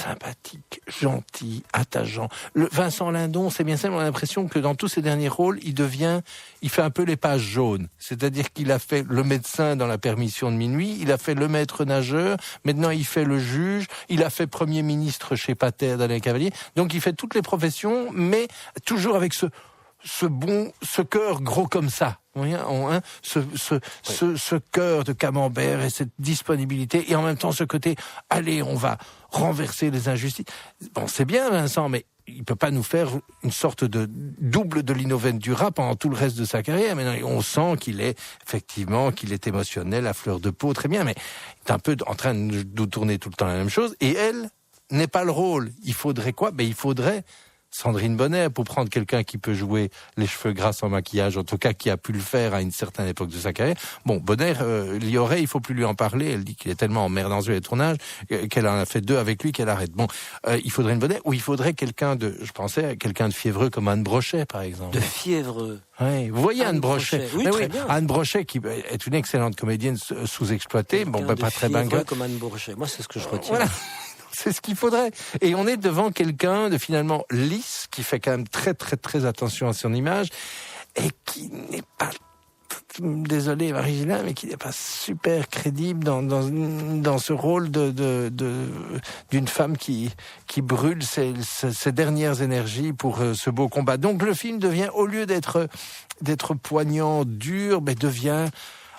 sympathique, gentil, attachant. Vincent Lindon, c'est bien simple, on a l'impression que dans tous ses derniers rôles, il fait un peu les pages jaunes. C'est-à-dire qu'il a fait le médecin dans La Permission de minuit, il a fait le maître nageur, maintenant il fait le juge, il a fait Premier ministre chez Pater d'Alain Cavalier. Donc il fait toutes les professions, mais toujours avec ce cœur gros comme ça. Ce cœur de camembert et cette disponibilité, et en même temps ce côté, allez, on va renverser les injustices. Bon, c'est bien Vincent, mais il peut pas nous faire une sorte de double de Lino Ventura pendant tout le reste de sa carrière. Maintenant, on sent qu'il est émotionnel, à fleur de peau, très bien, mais il est un peu en train de nous tourner tout le temps la même chose, et elle n'est pas le rôle. Il faudrait quoi? Il faudrait Sandrine Bonner, pour prendre quelqu'un qui peut jouer les cheveux gras sans maquillage, en tout cas qui a pu le faire à une certaine époque de sa carrière. Bon, Bonner, Lioré, il faut plus lui en parler. Elle dit qu'il est tellement emmerdant sur les tournages qu'elle en a fait 2 avec lui qu'elle arrête. Bon, il faudrait une Bonner, ou il faudrait je pensais à quelqu'un de fiévreux comme Anne Brochet, par exemple. De fiévreux. Oui, vous voyez Anne Brochet. Oui, très bien. Anne Brochet, qui est une excellente comédienne sous-exploitée, pas très bagarre. Comme Anne Brochet. Moi, c'est ce que je retiens. Voilà. C'est ce qu'il faudrait. Et on est devant quelqu'un de finalement lisse, qui fait quand même très très très attention à son image, et qui n'est pas, désolé Marie-Gélin, mais qui n'est pas super crédible dans ce rôle d'une femme qui brûle ses dernières énergies pour ce beau combat. Donc le film devient, au lieu d'être poignant, dur, devient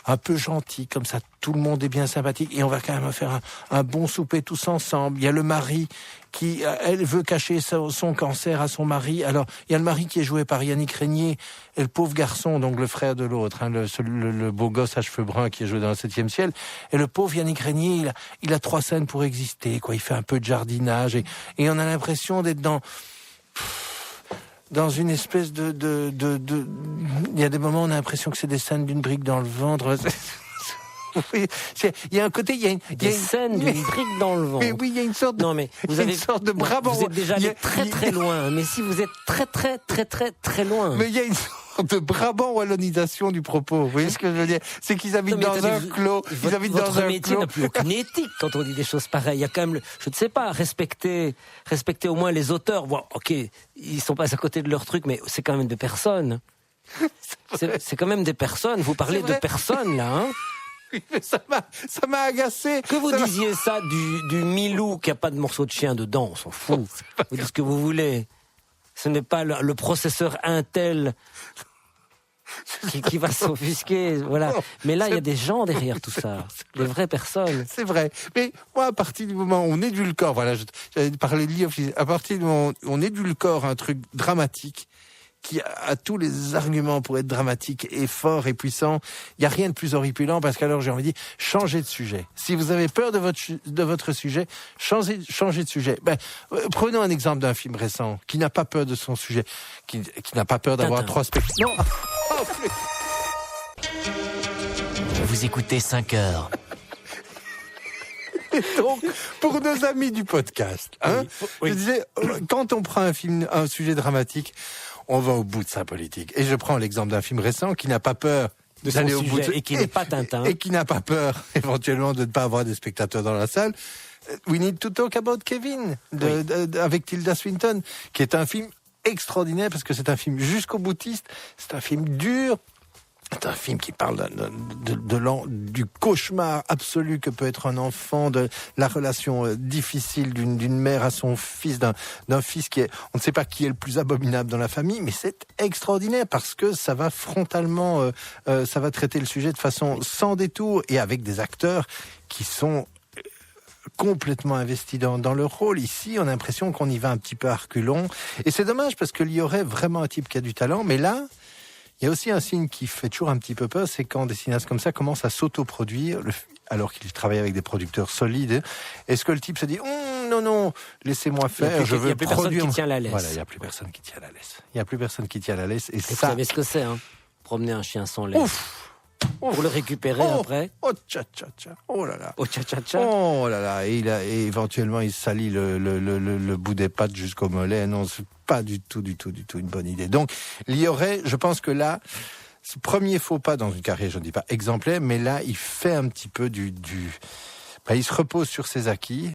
un peu gentil, comme ça tout le monde est bien sympathique, et on va quand même faire un bon souper tous ensemble. Il y a le mari qui, elle, veut cacher son cancer à son mari. Alors, il y a le mari qui est joué par Yannick Régnier, et le pauvre garçon, donc le frère de l'autre, le beau gosse à cheveux bruns qui est joué dans le 7e ciel. Et le pauvre Yannick Régnier, il a 3 scènes pour exister, quoi. Il fait un peu de jardinage, et on a l'impression d'être dans une espèce il y a des moments où on a l'impression que c'est des scènes d'une brique dans le ventre. Oui, il y a un côté, il y a des scènes d'une brique dans le ventre. Mais oui, il y a une sorte de, non, mais une sorte de Brabant. Vous êtes déjà allé très loin. Mais si vous êtes très loin. Mais il y a une sorte de Brabant wallonisation du propos. Vous voyez ce que je veux dire? C'est qu'ils habitent dans un clos. Votre métier n'a plus aucune éthique quand on dit des choses pareilles. Il y a quand même, je ne sais pas, respecter au moins les auteurs. Bon, ok, ils sont pas à côté de leur truc, mais c'est quand même des personnes. C'est quand même des personnes. Vous parlez de personnes, là, hein? Oui, mais ça m'a agacé. Que vous disiez ça du Milou qui a pas de morceau de chien dedans, on s'en fout. Vous dites ce que vous voulez. Ce n'est pas le processeur Intel qui va s'offusquer, voilà. Mais là, il y a des gens derrière tout ça, des vraies personnes. C'est vrai. Mais moi, à partir du moment où on édulcore, voilà, j'avais parlé de livre, à partir du moment où on édulcore un truc dramatique, qui a tous les arguments pour être dramatique et fort et puissant, il n'y a rien de plus horripilant, parce qu'alors j'ai envie de dire, changez de sujet. Si vous avez peur de votre sujet, changez de sujet. Prenons un exemple d'un film récent, qui n'a pas peur de son sujet, qui n'a pas peur d'avoir 3 spectacles. Non. Vous écoutez 5 heures. Et donc, pour nos amis du podcast, oui. Je disais, quand on prend un sujet dramatique, on va au bout de sa politique. Et je prends l'exemple d'un film récent qui n'a pas peur d'aller au bout et qui n'est pas Tintin. Et qui n'a pas peur, éventuellement, de ne pas avoir des spectateurs dans la salle. We Need to Talk About Kevin, avec Tilda Swinton, qui est un film extraordinaire, parce que c'est un film jusqu'au boutiste, c'est un film dur, c'est un film qui parle du cauchemar absolu que peut être un enfant, de la relation difficile d'une mère à son fils, d'un fils qui est, on ne sait pas qui est le plus abominable dans la famille, mais c'est extraordinaire parce que ça va frontalement, ça va traiter le sujet de façon sans détour et avec des acteurs qui sont complètement investis dans leur rôle. Ici, on a l'impression qu'on y va un petit peu à reculons. Et c'est dommage parce qu'il y aurait vraiment un type qui a du talent, mais là, il y a aussi un signe qui fait toujours un petit peu peur, c'est quand des cinéastes comme ça commencent à s'autoproduire, alors qu'ils travaillent avec des producteurs solides. Est-ce que le type se dit non, laissez-moi faire, je veux produire. Il n'y a plus personne qui tient la laisse. Voilà, il n'y a plus personne qui tient la laisse. Il n'y a plus personne qui tient la laisse. Et ça... Vous savez ce que c'est, hein? Promener un chien sans laisse. Ouf! Pour le récupérer après. Oh tcha-tcha-tcha. Oh là là. Oh tcha-tcha-tcha. Oh là là. Et éventuellement, il salit le bout des pattes jusqu'au mollet. Non, c'est pas du tout une bonne idée. Donc, je pense que là, ce premier faux pas dans une carrière, je ne dis pas exemplaire, mais là, il fait un petit peu il se repose sur ses acquis.